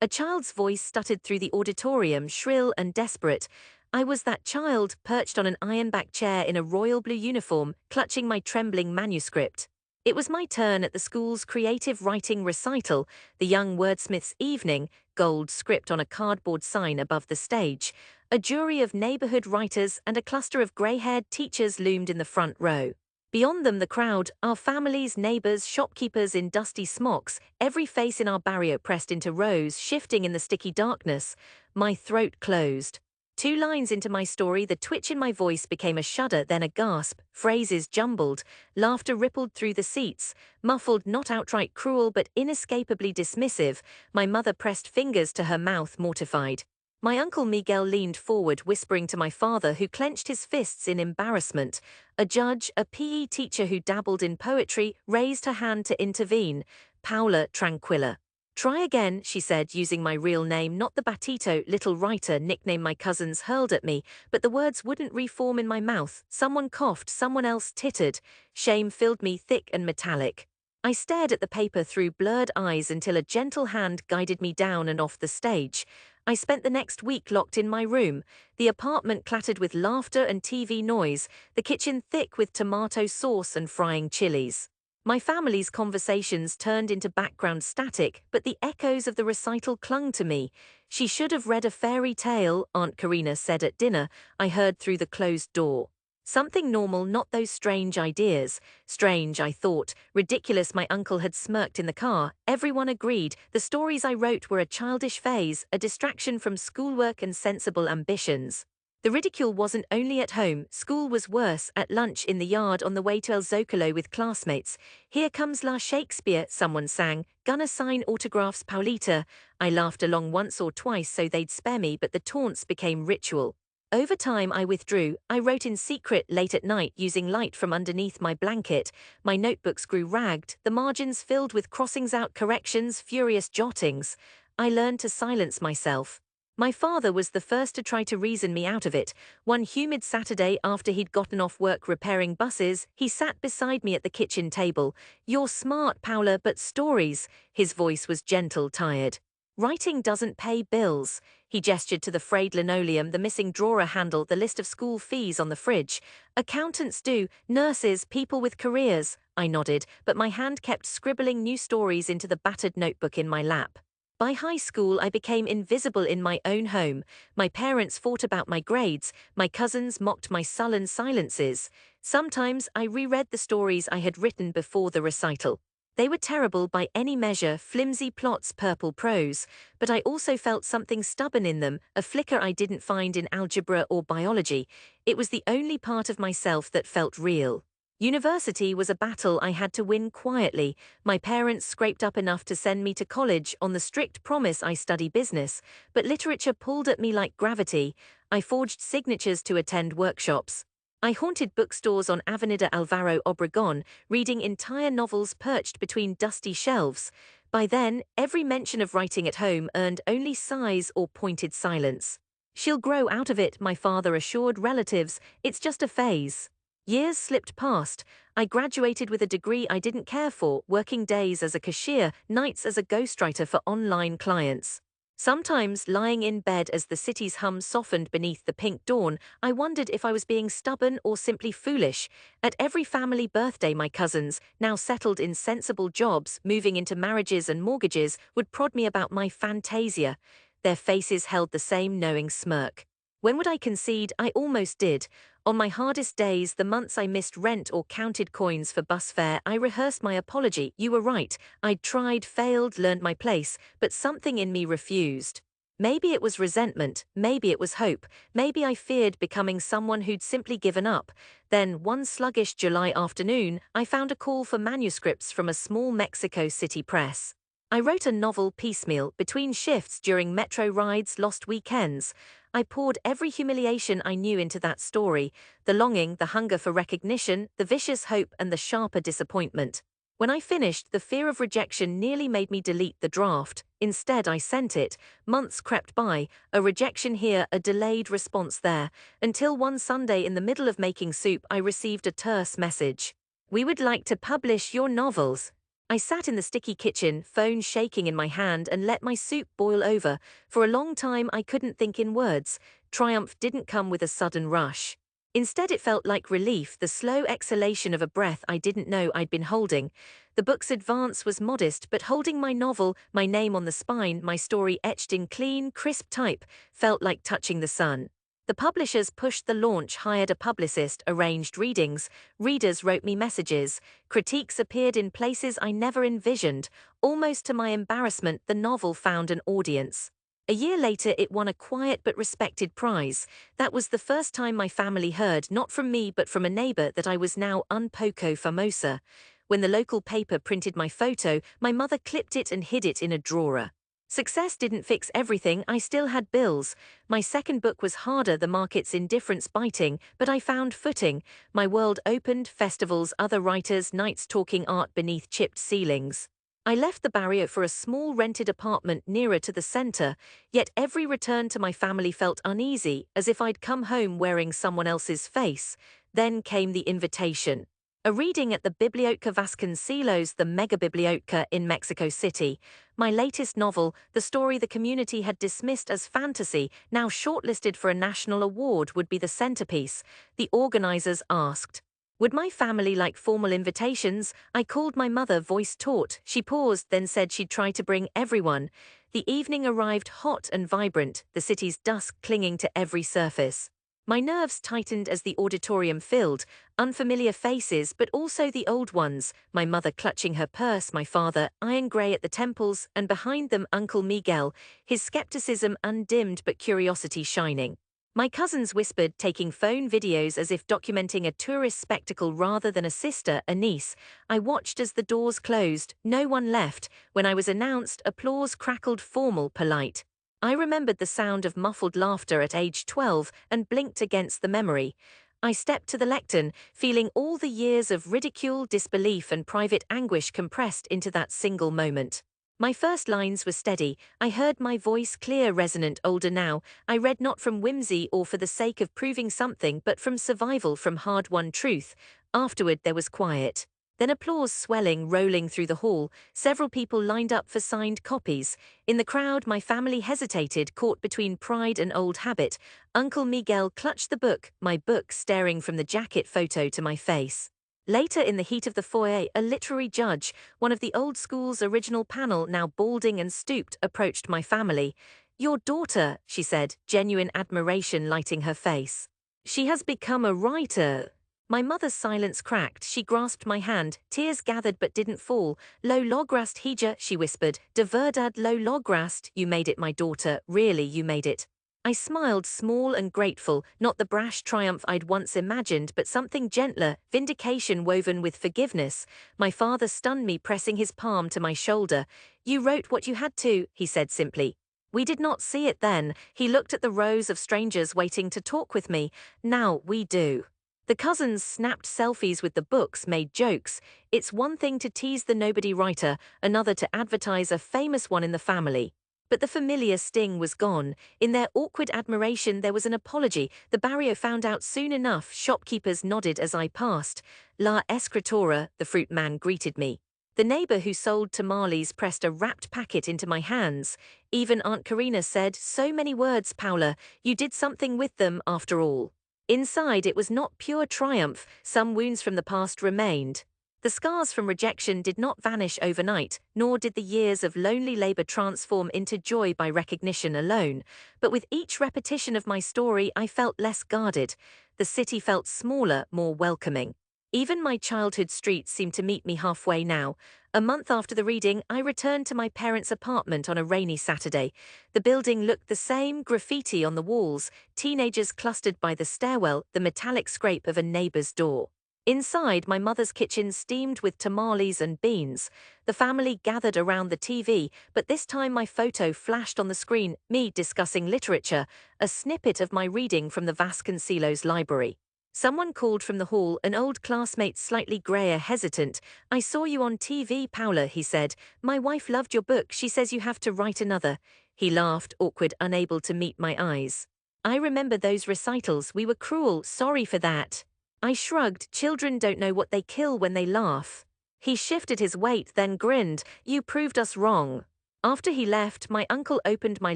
A child's voice stuttered through the auditorium, shrill and desperate. I was that child, perched on an iron-back chair in a royal blue uniform, clutching my trembling manuscript. It was my turn at the school's creative writing recital, the young wordsmith's evening, gold script on a cardboard sign above the stage. A jury of neighborhood writers and a cluster of gray-haired teachers loomed in the front row. Beyond them the crowd, our families, neighbors, shopkeepers in dusty smocks, every face in our barrio pressed into rows, shifting in the sticky darkness. My throat closed. 2 lines into my story, the twitch in my voice became a shudder, then a gasp, phrases jumbled, laughter rippled through the seats, muffled, not outright cruel but inescapably dismissive. My mother pressed fingers to her mouth, mortified. My uncle Miguel leaned forward, whispering to my father, who clenched his fists in embarrassment. A judge, a PE teacher who dabbled in poetry, raised her hand to intervene. Paula Tranquilla. Try again, she said, using my real name, not the Batito, little writer nickname my cousins hurled at me, but the words wouldn't reform in my mouth. Someone coughed, someone else tittered. Shame filled me, thick and metallic. I stared at the paper through blurred eyes until a gentle hand guided me down and off the stage. I spent the next week locked in my room, the apartment clattered with laughter and TV noise, the kitchen thick with tomato sauce and frying chilies. My family's conversations turned into background static, but the echoes of the recital clung to me. She should have read a fairy tale, Aunt Karina said at dinner, I heard through the closed door. Something normal, not those strange ideas. Strange, I thought. Ridiculous, my uncle had smirked in the car. Everyone agreed. The stories I wrote were a childish phase, a distraction from schoolwork and sensible ambitions. The ridicule wasn't only at home, school was worse, at lunch in the yard on the way to El Zocalo with classmates. Here comes La Shakespeare, someone sang. Gonna sign autographs, Paulita. I laughed along once or twice so they'd spare me, but the taunts became ritual. Over time I withdrew. I wrote in secret late at night using light from underneath my blanket. My notebooks grew ragged, the margins filled with crossings out, corrections, furious jottings. I learned to silence myself. My father was the first to try to reason me out of it. One humid Saturday after he'd gotten off work repairing buses, he sat beside me at the kitchen table. You're smart, Paula, but stories. His voice was gentle, tired. Writing doesn't pay bills. He gestured to the frayed linoleum, the missing drawer handle, the list of school fees on the fridge. Accountants do, nurses, people with careers. I nodded, but my hand kept scribbling new stories into the battered notebook in my lap. By high school, I became invisible in my own home. My parents fought about my grades. My cousins mocked my sullen silences. Sometimes I reread the stories I had written before the recital. They were terrible by any measure, flimsy plots, purple prose, but I also felt something stubborn in them, a flicker I didn't find in algebra or biology. It was the only part of myself that felt real. University was a battle I had to win quietly. My parents scraped up enough to send me to college on the strict promise I study business, but literature pulled at me like gravity. I forged signatures to attend workshops. I haunted bookstores on Avenida Alvaro Obregón, reading entire novels perched between dusty shelves. By then, every mention of writing at home earned only sighs or pointed silence. She'll grow out of it, my father assured relatives. It's just a phase. Years slipped past. I graduated with a degree I didn't care for, working days as a cashier, nights as a ghostwriter for online clients. Sometimes, lying in bed as the city's hum softened beneath the pink dawn, I wondered if I was being stubborn or simply foolish. At every family birthday, my cousins, now settled in sensible jobs, moving into marriages and mortgages, would prod me about my fantasia. Their faces held the same knowing smirk. When would I concede? I almost did. On my hardest days, the months I missed rent or counted coins for bus fare, I rehearsed my apology. You were right. I'd tried, failed, learned my place, but something in me refused. Maybe it was resentment, maybe it was hope, maybe I feared becoming someone who'd simply given up. Then, one sluggish July afternoon, I found a call for manuscripts from a small Mexico City press. I wrote a novel piecemeal, between shifts, during metro rides, lost weekends. I poured every humiliation I knew into that story, the longing, the hunger for recognition, the vicious hope and the sharper disappointment. When I finished, the fear of rejection nearly made me delete the draft. Instead, I sent it. Months crept by, a rejection here, a delayed response there, until one Sunday in the middle of making soup I received a terse message. We would like to publish your novels. I sat in the sticky kitchen, phone shaking in my hand, and let my soup boil over. For a long time, I couldn't think in words. Triumph didn't come with a sudden rush. Instead, it felt like relief, the slow exhalation of a breath I didn't know I'd been holding. The book's advance was modest, but holding my novel, my name on the spine, my story etched in clean, crisp type, felt like touching the sun. The publishers pushed the launch, hired a publicist, arranged readings, readers wrote me messages, critiques appeared in places I never envisioned. Almost to my embarrassment, the novel found an audience. A year later, it won a quiet but respected prize. That was the first time my family heard, not from me but from a neighbor, that I was now un poco famosa. When the local paper printed my photo, my mother clipped it and hid it in a drawer. Success didn't fix everything, I still had bills. My second book was harder, the market's indifference biting, but I found footing. My world opened, festivals, other writers, nights talking art beneath chipped ceilings. I left the barrier for a small rented apartment nearer to the center, yet every return to my family felt uneasy, as if I'd come home wearing someone else's face. Then came the invitation. A reading at the Biblioteca Vasconcelos, the Megabiblioteca in Mexico City. My latest novel, the story the community had dismissed as fantasy, now shortlisted for a national award, would be the centerpiece. The organizers asked, would my family like formal invitations? I called my mother, voice taut. She paused, then said she'd try to bring everyone. The evening arrived hot and vibrant, the city's dusk clinging to every surface. My nerves tightened as the auditorium filled, unfamiliar faces but also the old ones, my mother clutching her purse, my father, iron grey at the temples, and behind them Uncle Miguel, his skepticism undimmed but curiosity shining. My cousins whispered, taking phone videos as if documenting a tourist spectacle rather than a sister, a niece. I watched as the doors closed, no one left. When I was announced, applause crackled, formal, polite. I remembered the sound of muffled laughter at age 12 and blinked against the memory. I stepped to the lectern, feeling all the years of ridicule, disbelief, and private anguish compressed into that single moment. My first lines were steady. I heard my voice clear, resonant, older now. I read not from whimsy or for the sake of proving something, but from survival, from hard-won truth. Afterward, there was quiet. Then applause swelling, rolling through the hall. Several people lined up for signed copies. In the crowd, my family hesitated, caught between pride and old habit. Uncle Miguel clutched the book, my book staring from the jacket photo to my face. Later, in the heat of the foyer, a literary judge, one of the old school's original panel, now balding and stooped, approached my family. Your daughter, she said, genuine admiration lighting her face. She has become a writer. My mother's silence cracked. She grasped my hand. Tears gathered but didn't fall. Lo lograst hija, she whispered. De verdad lo lograst. You made it, my daughter. Really, you made it. I smiled, small and grateful, not the brash triumph I'd once imagined, but something gentler, vindication woven with forgiveness. My father stunned me, pressing his palm to my shoulder. You wrote what you had to, he said simply. We did not see it then. He looked at the rows of strangers waiting to talk with me. Now we do. The cousins snapped selfies with the books, made jokes. It's one thing to tease the nobody writer, another to advertise a famous one in the family. But the familiar sting was gone. In their awkward admiration, there was an apology. The barrier found out soon enough. Shopkeepers nodded as I passed. La escritora, the fruit man greeted me. The neighbor who sold tamales pressed a wrapped packet into my hands. Even Aunt Karina said, so many words, Paula. You did something with them, after all. Inside, it was not pure triumph. Some wounds from the past remained. The scars from rejection did not vanish overnight, nor did the years of lonely labor transform into joy by recognition alone. But with each repetition of my story, I felt less guarded. The city felt smaller, more welcoming. Even my childhood streets seemed to meet me halfway now. A month after the reading, I returned to my parents' apartment on a rainy Saturday. The building looked the same, graffiti on the walls, teenagers clustered by the stairwell, the metallic scrape of a neighbor's door. Inside, my mother's kitchen steamed with tamales and beans. The family gathered around the TV, but this time my photo flashed on the screen, me discussing literature, a snippet of my reading from the Vasconcelos library. Someone called from the hall, an old classmate, slightly grayer, hesitant. I saw you on TV, Paula, he said. My wife loved your book. She says you have to write another. He laughed, awkward, unable to meet my eyes. I remember those recitals. We were cruel. Sorry for that. I shrugged. Children don't know what they kill when they laugh. He shifted his weight, then grinned. You proved us wrong. After he left, my uncle opened my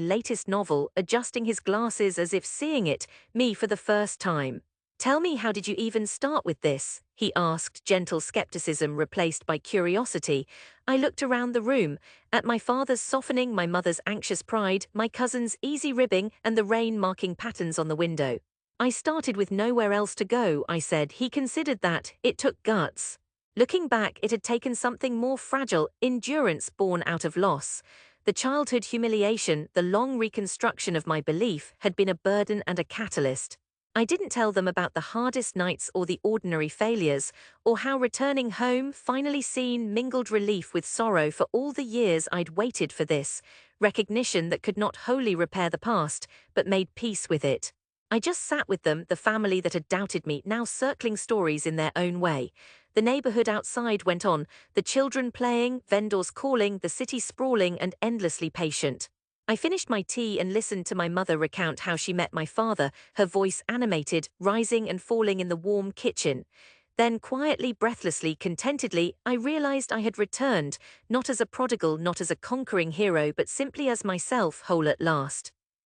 latest novel, adjusting his glasses as if seeing it, me for the first time. Tell me, how did you even start with this? He asked, gentle skepticism replaced by curiosity. I looked around the room, at my father's softening, my mother's anxious pride, my cousin's easy ribbing, and the rain marking patterns on the window. I started with nowhere else to go, I said. He considered that. It took guts. Looking back, it had taken something more fragile, endurance born out of loss. The childhood humiliation, the long reconstruction of my belief, had been a burden and a catalyst. I didn't tell them about the hardest nights or the ordinary failures, or how returning home, finally seen, mingled relief with sorrow for all the years I'd waited for this, recognition that could not wholly repair the past, but made peace with it. I just sat with them, the family that had doubted me, now circling stories in their own way. The neighborhood outside went on, the children playing, vendors calling, the city sprawling and endlessly patient. I finished my tea and listened to my mother recount how she met my father, her voice animated, rising and falling in the warm kitchen. Then quietly, breathlessly, contentedly, I realized I had returned, not as a prodigal, not as a conquering hero, but simply as myself, whole at last.